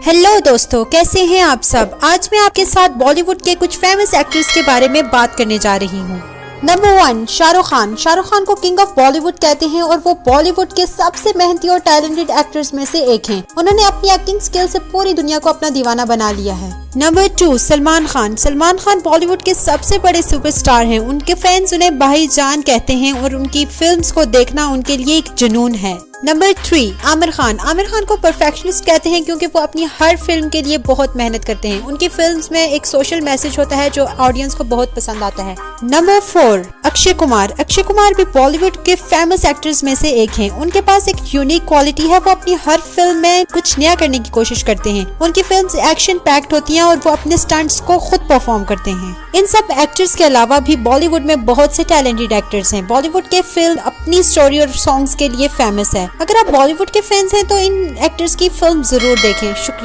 Hello दोस्तों, कैसे हैं आप सब। आज मैं आपके साथ बॉलीवुड के कुछ फेमस एक्ट्रेस के बारे में बात करने जा रही हूँ। नंबर 1, शाहरुख खान। शाहरुख खान को किंग ऑफ बॉलीवुड कहते हैं और वो बॉलीवुड के सबसे मेहनती और टैलेंटेड एक्टर्स में से एक हैं। उन्होंने अपनी एक्टिंग स्किल से पूरी दुनिया को अपना दीवाना बना लिया है। नंबर 2, सलमान खान। सलमान खान बॉलीवुड के सबसे बड़े सुपरस्टार हैं। उनके फैंस उन्हें भाईजान कहते हैं और उनकी फिल्म्स को देखना उनके लिए एक जुनून है। नंबर 3, आमिर खान। आमिर खान को परफेक्शनिस्ट कहते हैं क्योंकि वो अपनी हर फिल्म के लिए बहुत मेहनत करते हैं। उनकी फिल्म्स में एक सोशल मैसेज होता है जो ऑडियंस को बहुत पसंद आता है। नंबर 4, अक्षय कुमार। अक्षय कुमार भी बॉलीवुड के फेमस एक्टर्स में से एक हैं। उनके पास एक यूनिक क्वालिटी है, वो अपनी हर फिल्म में कुछ नया करने की कोशिश करते हैं। उनकी फिल्म्स एक्शन पैक्ड होती हैं और वो अपने स्टंट्स को खुद परफॉर्म करते हैं। इन सब एक्टर्स के अलावा भी बॉलीवुड में बहुत से टैलेंटेड एक्टर्स हैं। बॉलीवुड के फिल्म अपनी स्टोरी और सॉन्ग्स के लिए फेमस है। अगर आप बॉलीवुड के फैंस हैं तो इन एक्टर्स की फिल्म जरूर देखें। शुक्रिया।